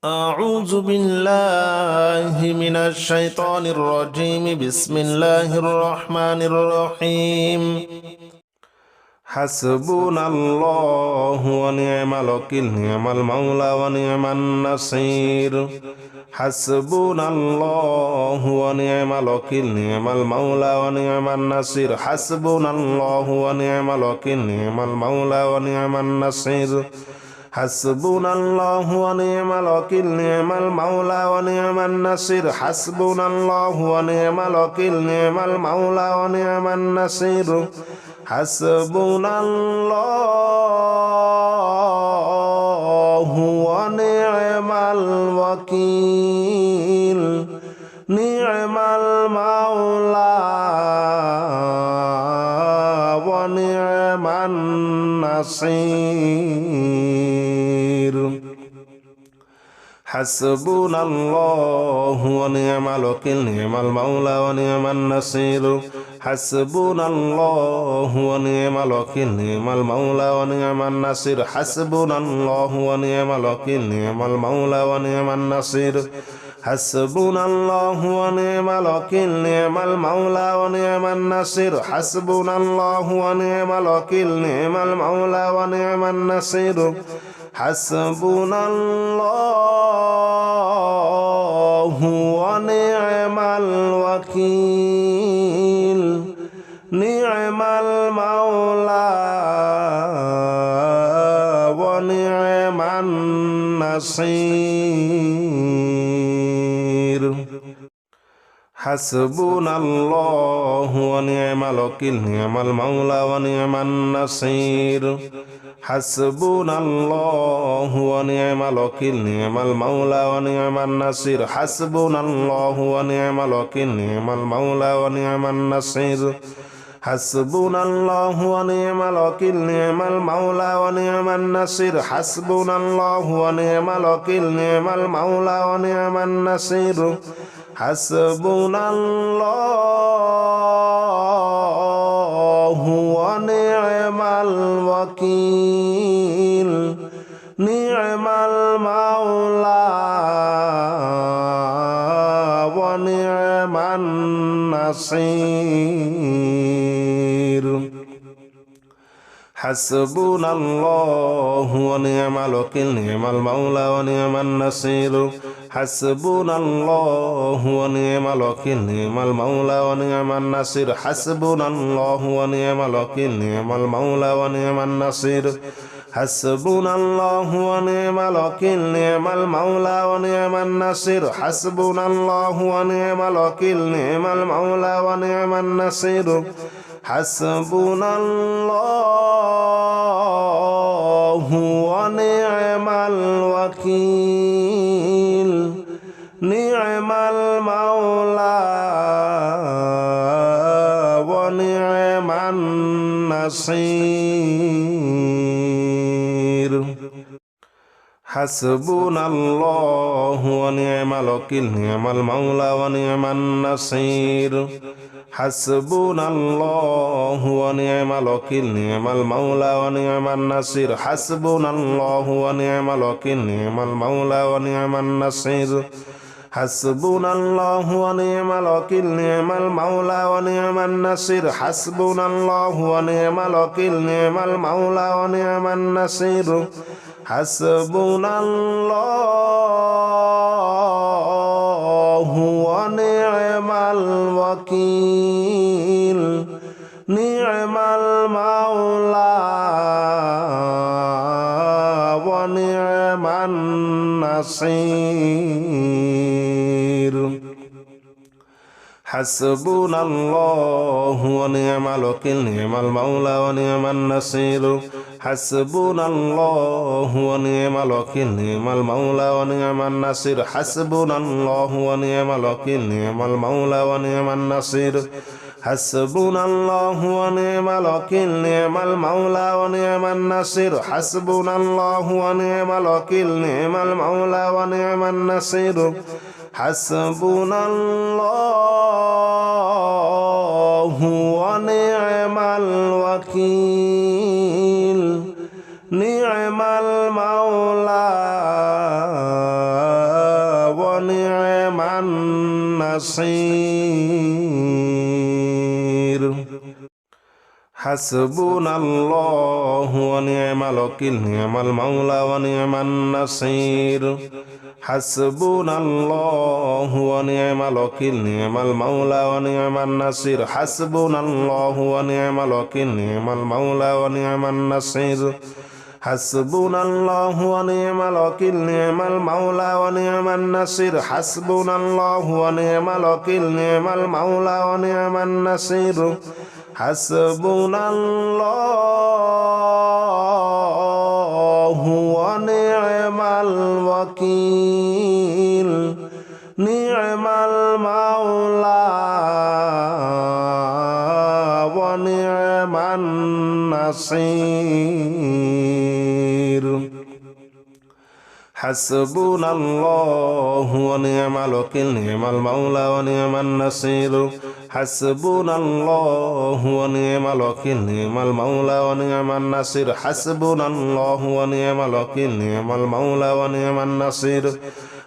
أعوذ بالله من الشيطان الرجيم. بسم الله الرحمن الرحيم. حسبنا الله ونعم الوكيل، نعم المولى ونعم النصير. حسبنا الله ونعم الوكيل، نعم المولى ونعم النصير. حسبنا الله ونعم الوكيل، نعم المولى ونعم النصير. حسبنا الله ونعم الوكيل، نعم المولى ونعم النصير. حسبنا الله ونعم الوكيل، نعم المولى ونعم النصير. حسبنا الله ونعم الوكيل، نعم المولى ونعم النصير. حسبنا الله ونعم الوكيل، نعم المولى ونعم النصير. حسبنا الله ونعم الوكيل، نعم المولى ونعم النصير. حسبنا الله ونعم الوكيل، نعم المولى ونعم النصير. حسبنا الله ونعم الوكيل، نعم المولى ونعم النصير. حسبنا الله ونعم الوكيل، نعم المولى ونعم النصير. حسبنا الله ونعم الوكيل، نعم المولى ونعم النصير. حسبنا الله ونعم الوكيل، نعم المولى ونعم النصير. حسبنا الله ونعم الوكيل، نعم المولى ونعم النصير. حسبنا الله ونعم الوكيل، نعم المولى ونعم النصير. حسبنا الله ونعم الوكيل، نعم المولى ونعم النصير. حسبنا الله ونعم الوكيل، نعم المولى ونعم النصير. حسبنا الله ونعم الوكيل، نعم المولى ونعم النصير. حسبنا الله ونعم الوكيل، نعم المولى ونعم النصير. حسبنا الله ونعم الوكيل، نعم المولى ونعم النصير. حسبنا الله ونعم الوكيل، نعم المولى ونعم النصير. حسبنا الله ونعم الوكيل، نعم المولى ونعم النصير. حسبنا الله ونعم الوكيل، نعم المولى ونعم النصير. حسبنا الله ونعم الوكيل، نعم المولى ونعم النصير. حسبنا الله ونعم الوكيل، نعم المولى ونعم النصير. حسبنا الله ونعم الوكيل، نعم المولى ونعم النصير. حسبنا الله ونعم الوكيل، نعم المولى ونعم النصير. حسبنا الله ونعم الوكيل، نعم المولى ونعم النصير. حسبنا الله ونعم الوكيل، نعم المولى ونعم النصير. حسبنا الله ونعم الوكيل، نعم المولى ونعم النصير. حسبنا الله ونعم الوكيل، نعم المولى ونعم النصير. حسبنا الله ونعم الوكيل، نعم المولى ونعم النصير. حسبنا الله ونعم الوكيل، نعم المولى ونعم النصير. حسبنا الله ونعم الوكيل، نعم المولى ونعم النصير. حسبنا الله ونعم الوكيل، نعم المولى ونعم النصير. حسبنا الله ونعم الوكيل، نعم المولى النصير حسبنا الله ونعم الوكيل نعم المولى ونعم النصير حسبنا الله ونعم الوكيل نعم المولى ونعم النصير حسبنا الله ونعم الوكيل نعم المولى ونعم النصير حسبنا الله ونعم الوكيل نعم المولى ونعم النصير حسبنا الله ونعم الوكيل نعم المولى ونعم النصير حسبنا الله ونعم الوكيل نعم المولى ونعم النصير حسبنا الله ونعم الوكيل نعم المولى ونعم النصير حسبنا الله ونعم الوكيل نعم المولى ونعم النصير حسبنا الله ونعم الوكيل نعم المولى ونعم النصير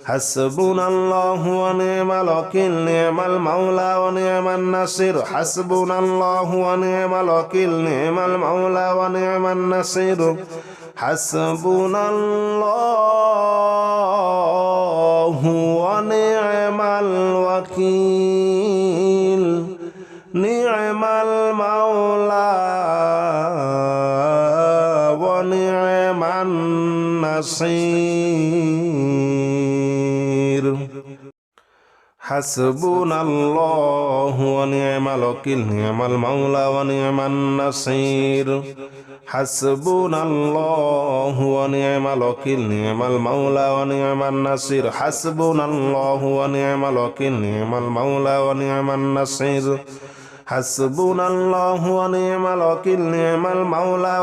حسبنا الله ونعم الوكيل نعم المولى ونعم النصير حسبنا الله ونعم الوكيل نعم المولى ونعم النصير حسبنا الله ونعم الوكيل نعم المولى ونعم النصير حسبنا الله ونعم الوكيل نعم المولى ونعم النصير حسبنا الله ونعم الوكيل نعم المولى ونعم النصير حسبنا الله ونعم الوكيل نعم المولى ونعم النصير حسبنا الله ونعم الوكيل نعم المولى ونعم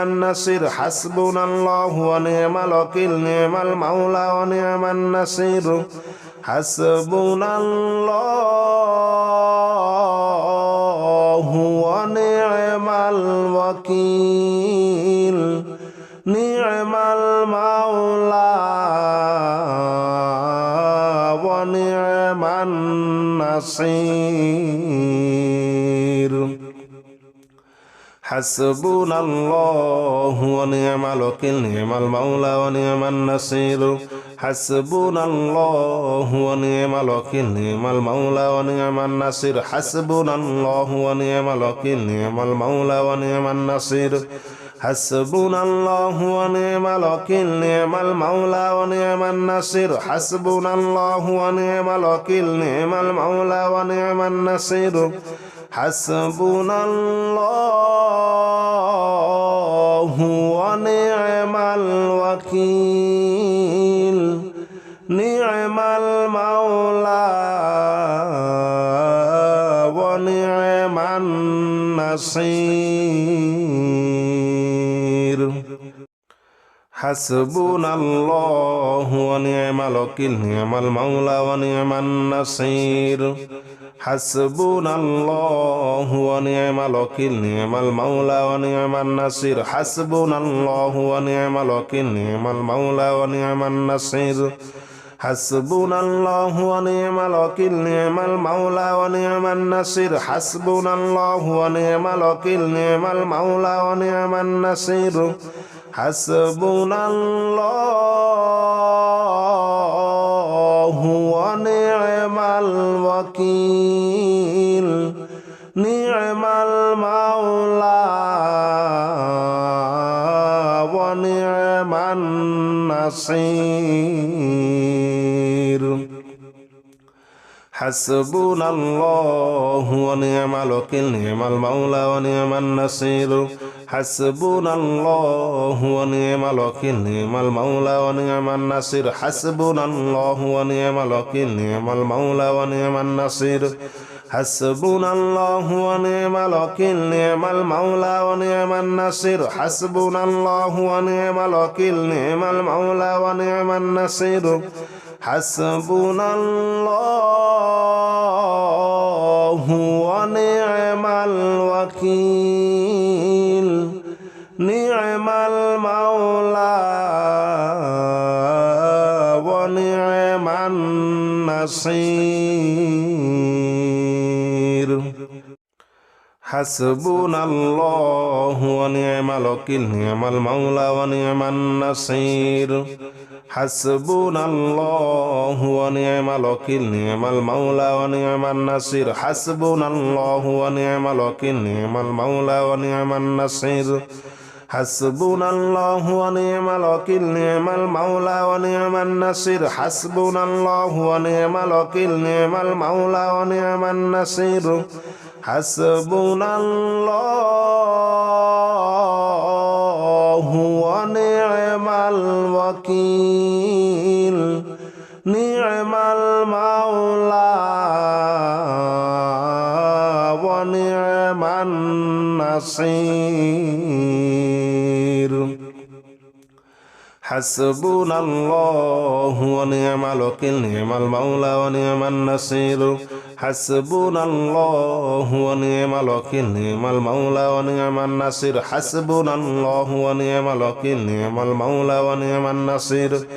النصير حسبنا الله ونعم الوكيل نعم المولى ونعم النصير حسبنا الله ونعم الوكيل نعم المولى ونعم النصير حسبنا الله ونعم الوكيل نعم المولى ونعم النصير حسبنا الله ونعم الوكيل نعم المولى ونعم النصير حسبنا الله ونعم الوكيل نعم المولى ونعم النصير حسبنا الله ونعم الوكيل نعم المولى ونعم النصير حسبنا الله ونعم الوكيل نعم المولى ونعم النصير حسبنا الله ونعم الوكيل نعم المولى ونعم النصير حسبنا الله ونعم الوكيل نعم المولى ونعم النصير حسبنا الله ونعم الوكيل نعم المولى ونعم النصير حسبنا الله ونعم الوكيل نعم المولى ونعم النصير حسبنا الله ونعم الوكيل نعم المولى ونعم النصير حسبنا الله ونعم الوكيل نعم المولى ونعم النصير حسبنا الله ونعم الوكيل نعم المولى ونعم النصير حسبنا الله ونعم الوكيل نعم المولى ونعم النصير حسبنا الله ونعم الوكيل نعم المولى ونعم النصير حسبنا الله ونعم الوكيل نعم المولى ونعم النصير حسبنا الله ونعم الوكيل نعم المولى ونعم النصير حسبنا الله ونعم الوكيل نعم المولى ونعم النصير حسبنا الله ونعم الوكيل نعم المولى ونعم النصير حسبنا الله ونعم الوكيل نعم المولى ونعم النصير حسبنا الله ونعم الوكيل نعم المولى ونعم النصير حسبنا الله ونعم الوكيل نعم المولى ونعم النصير حسبنا الله ونعم الوكيل نعم المولى ونعم النصير حسبنا الله ونعم الوكيل نعم المولى ونعم النصير حسبنا الله ونعم الوكيل نعم المولى ونعم النصير حسبنا الله ونعم الوكيل نعم المولى ونعم النصير حسبنا الله ونعم الوكيل نعم المولى ونعم النصير حسبنا الله ونعم الوكيل نعم المولى ونعم النصير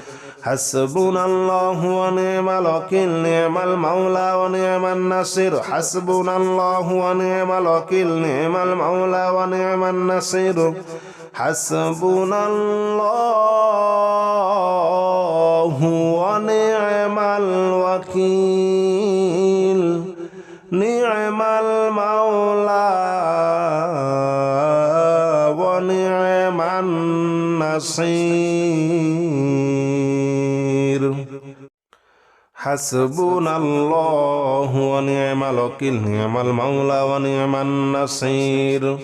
حسبنا الله ونعم الوكيل نعم المولى ونعم النصير حسبنا الله ونعم الوكيل نعم المولى ونعم النصير حسبنا الله ونعم الوكيل نعم المولى ونعم النصير حسبنا الله ونعم الوكيل نعم المولى ونعم النصير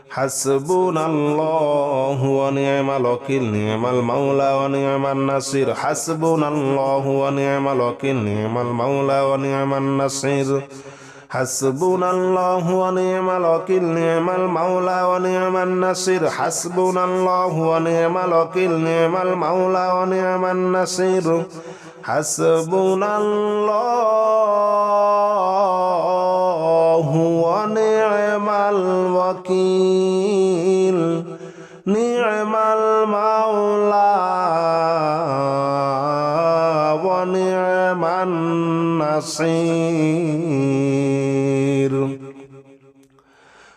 حسبنا الله ونعم الوكيل نعم المولى ونعم النصير حسبنا الله ونعم الوكيل نعم المولى ونعم النصير حسبنا الله ونعم الوكيل نعم المولى ونعم النصير حسبنا الله ونعم الوكيل نعم المولى ونعم النصير حسبنا الله ونعم الوكيل نعم المولى ونعم النصير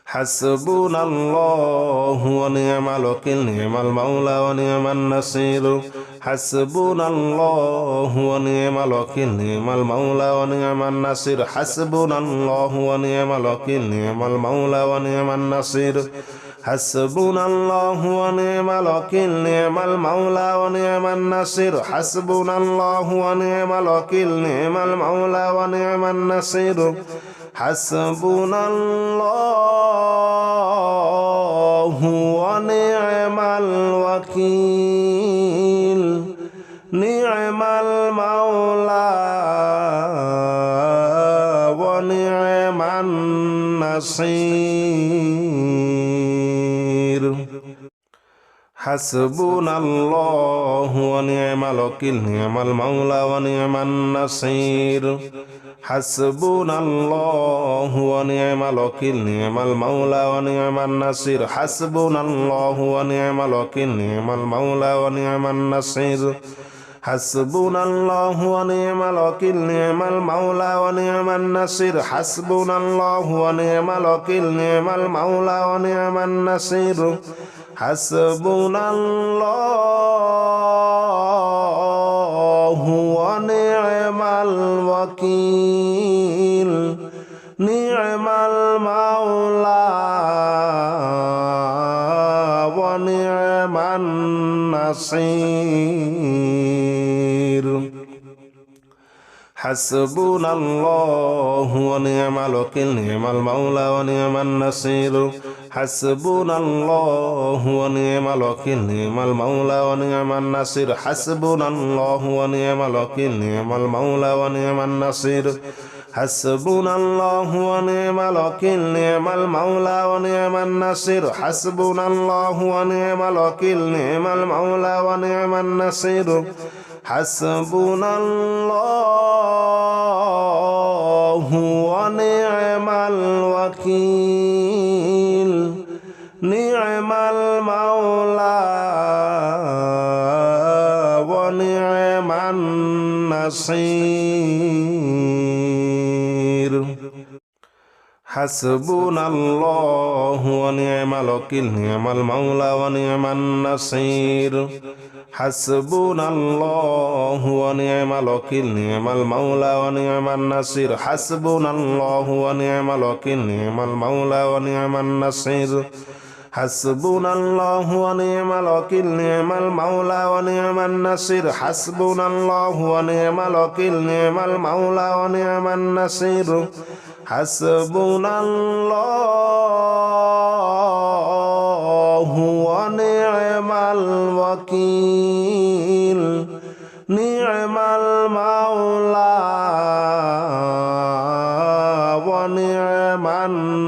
حسبنا الله ونعم الوكيل نعم المولى ونعم النصير حسبنا الله ونعم الوكيل نعم المولى ونعم النصير حسبنا الله ونعم الوكيل نعم المولى ونعم النصير حسبنا الله ونعم الوكيل نعم المولى ونعم النصير حسبنا الله ونعم الوكيل نعم المولى ونعم النصير حسبنا الله ونعم الوكيل نعم المولى ونعم النصير حسبنا الله ونعم الوكيل نعم المولى ونعم النصير حسبنا الله ونعم الوكيل نعم المولى ونعم النصير حسبنا الله ونعم الوكيل نعم المولى ونعم النصير حسبنا الله ونعم الوكيل نعم المولى ونعم النصير حسبنا الله ونعم الوكيل نعم المولى ونعم النصير حسبنا الله ونعم الوكيل نعم المولى ونعم النصير حسبنا الله ونعم الوكيل نعم المولى ونعم النصير حسبنا الله ونعم الوكيل نعم المولى ونعم النصير حسبنا الله ونعم الوكيل نعم المولى ونعم النصير حسبنا الله ونعم الوكيل نعم المولى ونعم النصير حسبنا الله ونعم الوكيل نعم المولى ونعم النصير حسبنا الله ونعم الوكيل نعم المولى ونعم النصير النصير حسبنا الله ونعم الوكيل نعم المولى ونعم النصير حسبنا الله ونعم الوكيل نعم المولى ونعم النصير حسبنا الله ونعم الوكيل نعم المولى ونعم النصير حسبنا الله ونعم الوكيل نعم المولى ونعم النصير حسبنا الله ونعم الوكيل نعم المولى ونعم النصير حسبنا الله ونعم الوكيل نعم المولى ونعم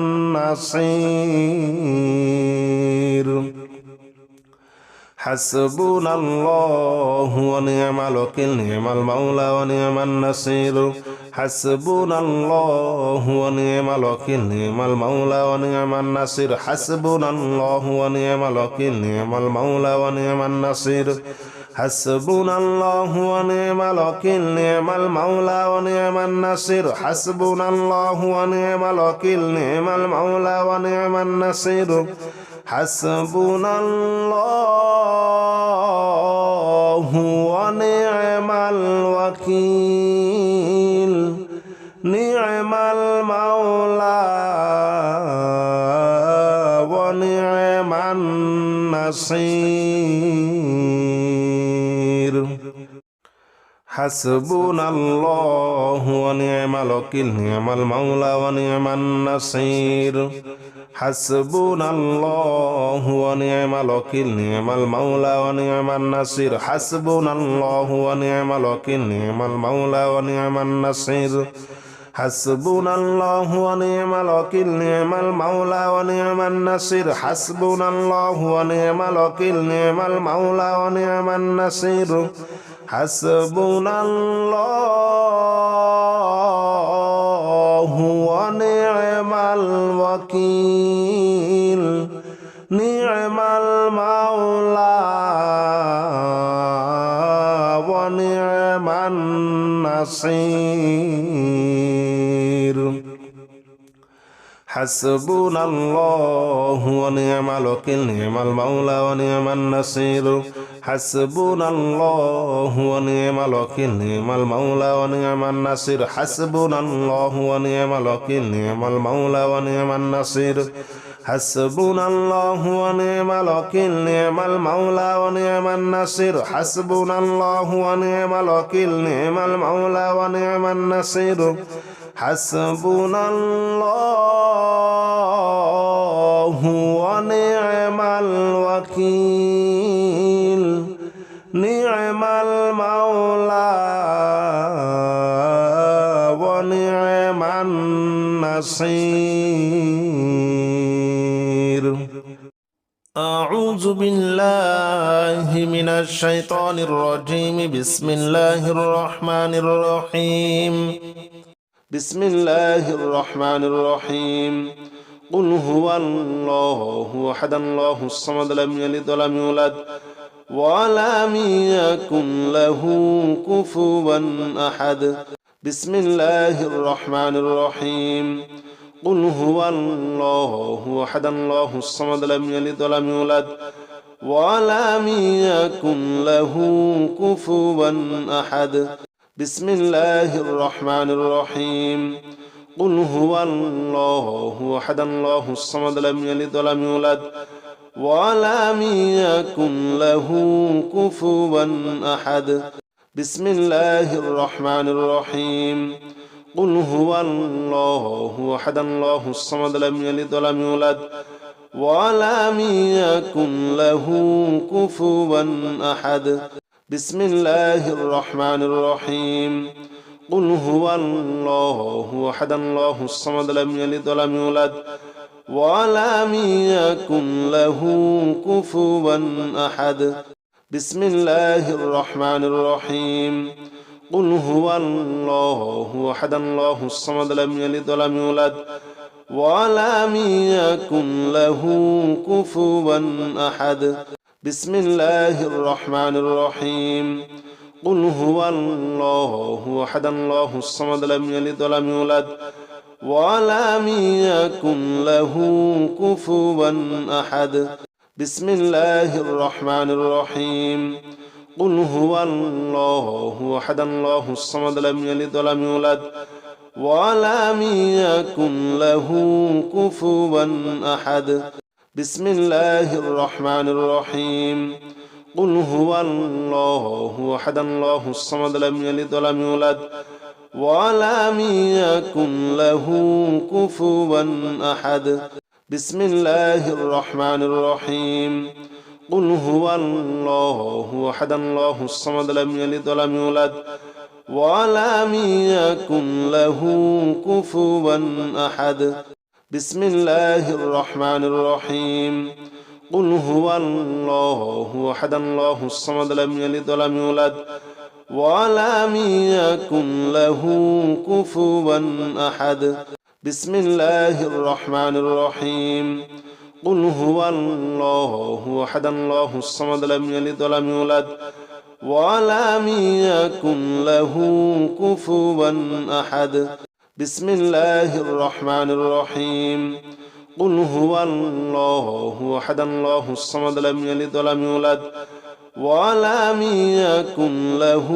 النصير حسبنا الله ونعم الوكيل نعم المولى ونعم النصير حسبنا الله ونعم الوكيل نعم المولى ونعم النصير حسبنا الله ونعم الوكيل نعم المولى ونعم النصير حسبنا الله ونعم الوكيل نعم المولى ونعم النصير حسبنا الله ونعم الوكيل نعم المولى ونعم النصير حسبنا الله ونعم الوكيل نعم المولى ونعم النصير حسبنا الله ونعم الوكيل نعم المولى ونعم النصير حسبنا الله ونعم الوكيل نعم المولى ونعم النصير حسبنا الله ونعم الوكيل نعم المولى ونعم النصير حسبنا الله ونعم الوكيل نعم المولى ونعم النصير حسبنا الله ونعم الوكيل نعم المولى ونعم النصير حسبنا الله ونعم الوكيل نعم المولى ونعم النصير حسبنا الله ونعم الوكيل نعم المولى ونعم النصير حسبنا الله ونعم الوكيل نعم المولى ونعم النصير حسبنا الله ونعم الوكيل نعم المولى ونعم النصير حسبنا الله ونعم الوكيل نعم المولى ونعم النصير حسبنا الله ونعم الوكيل نعم المولى ونعم النصير حسبنا الله ونعم الوكيل نعم المولى ونعم النصير أعوذ بالله من الشيطان الرجيم بسم الله الرحمن الرحيم بسم الله الرحمن الرحيم قل هو الله أحد الله الصمد لم يلد ولم يولد ولم يكن له كفوا أحد بسم الله الرحمن الرحيم قل هو الله أحد الله الصمد لم يلد ولم يولد ولم يكن له كفوا أحد بسم الله الرحمن الرحيم قل هو الله أحد الله الصمد لم يلد ولم يولد ولم يكن له كفوا أحد بسم الله الرحمن الرحيم قل هو الله أحد الله الصمد لم يلد ولم يولد ولم يكن له كفوا أحد بسم الله الرحمن الرحيم قل هو الله أحد الله الصمد لم يلد ولم يولد ولم يكن له كفوا أحد بسم الله الرحمن الرحيم قل هو الله أحد الله الصمد لم يلد ولم يولد ولم يكن له كفوا أحد بسم الله الرحمن الرحيم قل هو الله أحد الله الصمد لم يلد ولم يولد ولم يكن له كفوا أحد بسم الله الرحمن الرحيم قل هو الله أحد الله الصمد لم يلد ولم يولد ولم يكن له كفوا أحد بسم الله الرحمن الرحيم قل هو الله أحد الله الصمد لم يلد ولم يولد ولم يكن له كفوا أحد بسم الله الرحمن الرحيم قل هو الله أحد الله الصمد لم يلد ولم يولد ولم يكن له كفوا أحد بسم الله الرحمن الرحيم قل هو الله أحد الله الصمد لم يلد ولم يولد ولم يكن له كفوا أحد بسم الله الرحمن الرحيم قل هو الله أحد الله الصمد لم يلد ولم يولد ولم يكن له كفوا أحد بسم الله الرحمن الرحيم قل هو الله أحد الله الصمد لم يلد ولم يولد ولم يكن له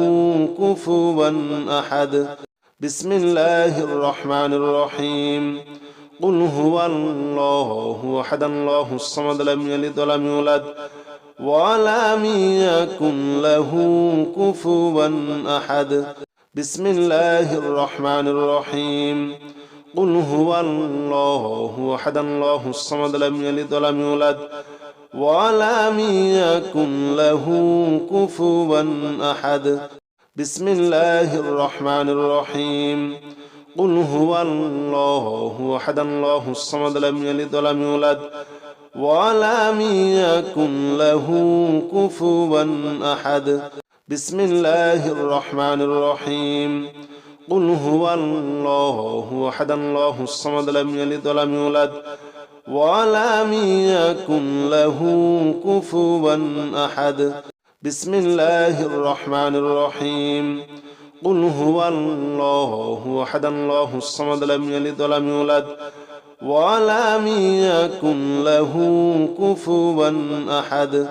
كفوا أحد بسم الله الرحمن الرحيم قل هو الله أحد الله الصمد لم يلد ولم يولد ولم يكن له كفوا أحد بسم الله الرحمن الرحيم قل هو الله أحد الله الصمد لم يلد ولم يولد ولم يكن له كفوا أحد بسم الله الرحمن الرحيم قل هو الله أحد الله الصمد لم يلد ولم يولد ولم يكن له كفوا أحد بسم الله الرحمن الرحيم قل هو الله أحد الله الصمد لم يلد ولم يولد ولم يكن له كفوا أحد بسم الله الرحمن الرحيم قل هو الله أحد الله الصمد لم يلد ولم يولد ولم يكن له كفوا أحد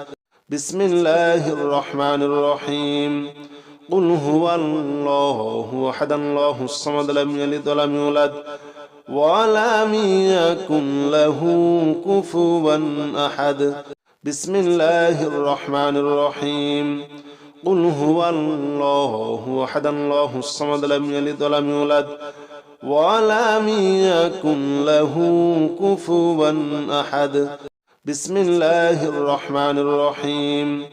بسم الله الرحمن الرحيم قل هو الله أحد الله الصمد لم يلد ولم يولد ولم يكن له كفوا أحد بسم الله الرحمن الرحيم قل هو الله أحد الله الصمد لم يلد ولم يولد ولم يكن له كفوا أحد بسم الله الرحمن الرحيم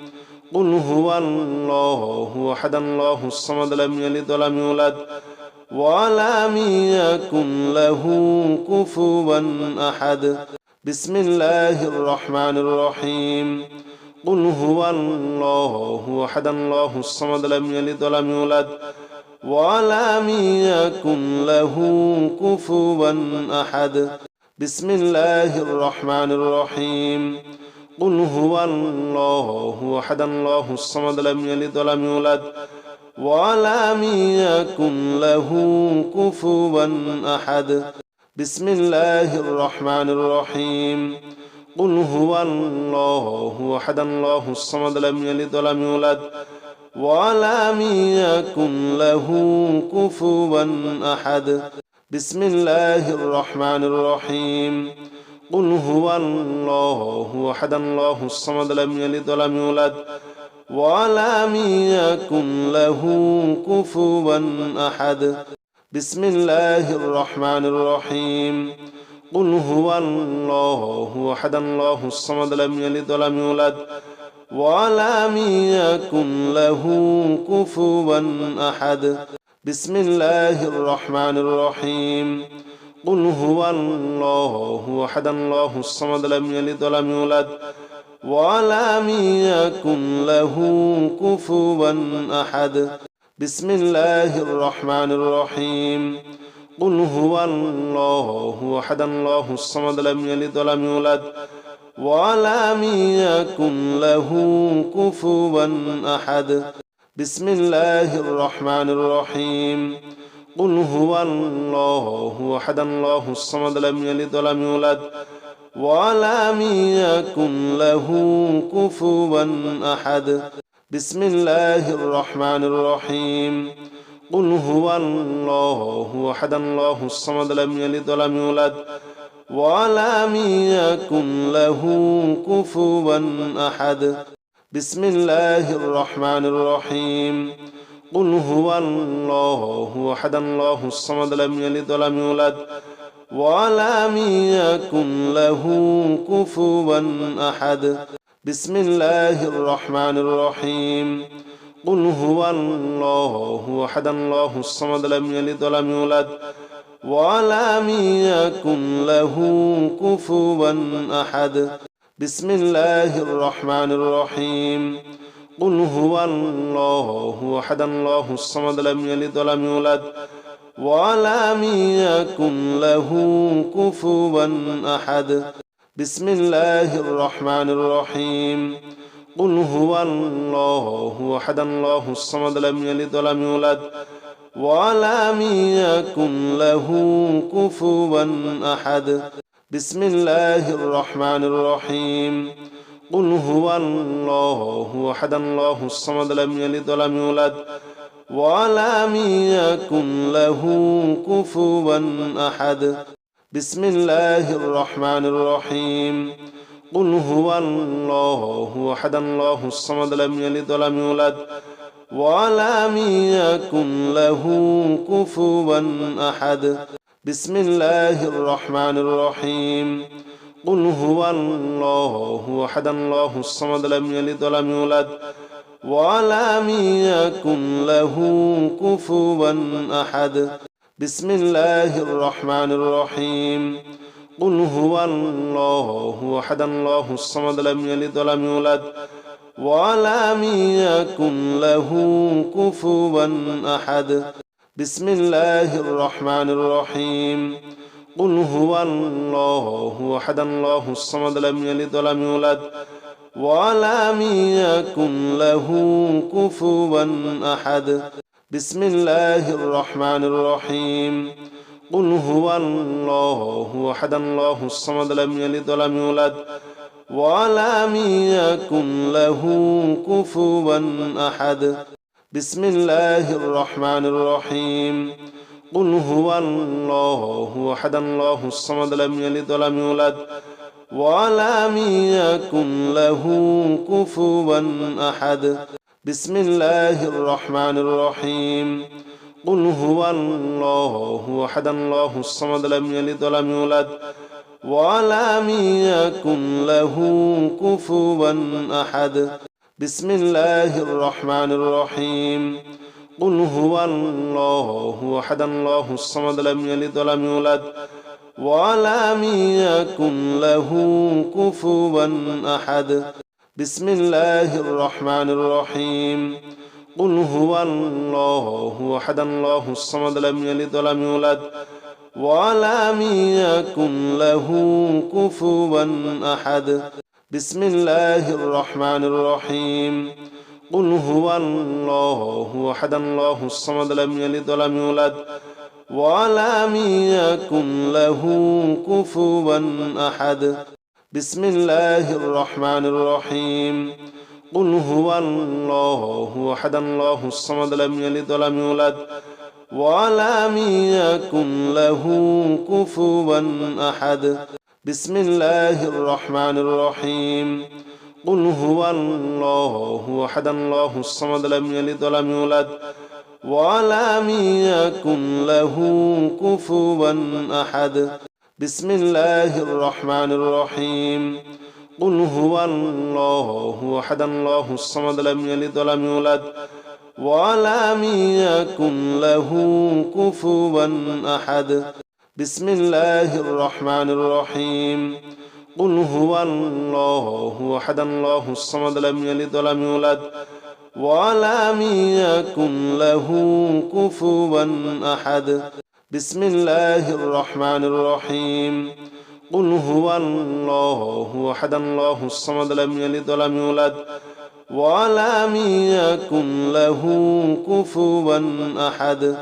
قل هو الله أحد الله الصمد لم يلد ولم يولد ولم يكن له كفوا أحد بسم الله الرحمن الرحيم قل هو الله أحد الله الصمد لم يلد ولم يولد ولم يكن له كفوا أحد بسم الله الرحمن الرحيم قل هو الله أحد الله الصمد لم يلد ولم يولد ولم يكن له كفوا أحد بسم الله الرحمن الرحيم قل هو الله أحد الله الصمد لم يلد ولم يولد ولم يكن له كفوا أحد بسم الله الرحمن الرحيم قل هو الله أحد الله الصمد لم يلد ولم يولد ولم يكن له كفوا أحد بسم الله الرحمن الرحيم قل هو الله أحد الله الصمد لم يلد ولم يولد ولم يكن له كفوا أحد بسم الله الرحمن الرحيم قل هو الله أحد الله الصمد لم يلد ولم يولد ولم يكن له كفوا أحد بسم الله الرحمن الرحيم قل هو الله أحد الله الصمد لم يلد ولم يولد ولم يكن له كفوا أحد بسم الله الرحمن الرحيم قل هو الله أحد الله الصمد لم يلد ولم يولد ولم يكن له كفوا أحد بسم الله الرحمن الرحيم قل هو الله أحد الله الصمد لم يلد ولم يولد ولم يكن له كفوا أحد بسم الله الرحمن الرحيم قل هو الله أحد الله الصمد لم يلد ولم يولد ولم يكن له كفوا أحد بسم الله الرحمن الرحيم قل هو الله أحد الله الصمد لم يلد ولم يولد ولم يكن له كفوا أحد بسم الله الرحمن الرحيم قل هو الله أحد الله الصمد لم يلد ولم يولد ولم يكن له كفوا أحد بسم الله الرحمن الرحيم قل هو الله أحد الله الصمد لم يلد ولم يولد ولم يكن له كفوا أحد بسم الله الرحمن الرحيم قل هو الله أحد الله الصمد لم يلد ولم يولد ولم يكن له كفوا أحد بسم الله الرحمن الرحيم قل هو الله أحد الله الصمد لم يلد ولم يولد ولم يكن له كفوا أحد بسم الله الرحمن الرحيم قل هو الله أحد الله الصمد لم يلد ولم يولد ولم يكن له كفوا أحد بسم الله الرحمن الرحيم قل هو الله أحد الله الصمد لم يلد ولم يولد ولم يكن له كفوا أحد بسم الله الرحمن الرحيم قل هو الله أحد الله الصمد لم يلد ولم يولد ولم يكن له كفوا أحد بسم الله الرحمن الرحيم قل هو الله أحد الله الصمد لم يلد ولم يولد ولم يكن له كفوا أحد بسم الله الرحمن الرحيم قل هو الله أحد الله الصمد لم يلد ولم يولد ولم يكن له كفوا أحد بسم الله الرحمن الرحيم قل هو الله أحد الله الصمد لم يلد ولم يولد ولم يكن له كفوا أحد بسم الله الرحمن الرحيم قل هو الله أحد الله الصمد لم يلد ولم يولد ولم يكن له كفوا أحد بسم الله الرحمن الرحيم قل هو الله أحد الله الصمد لم يلد ولم يولد ولم يكن له كفوا أحد بسم الله الرحمن الرحيم قل هو الله أحد الله الصمد لم يلد ولم يولد ولم يكن له كفوا أحد بسم الله الرحمن الرحيم قل هو الله أحد الله الصمد لم يلد ولم يولد ولم يكن له كفوا أحد بسم الله الرحمن الرحيم قل هو الله أحد الله الصمد لم يلد ولم يولد ولم يكن له كفوا أحد بسم الله الرحمن الرحيم قل هو الله أحد الله الصمد لم يلد ولم يولد ولم يكن له كفوا أحد بسم الله الرحمن الرحيم قل هو الله أحد الله الصمد لم يلد ولم يولد ولم يكن له كفوا أحد بسم الله الرحمن الرحيم قل هو الله أحد الله الصمد لم يلد ولم يولد ولم يكن له كفوا أحد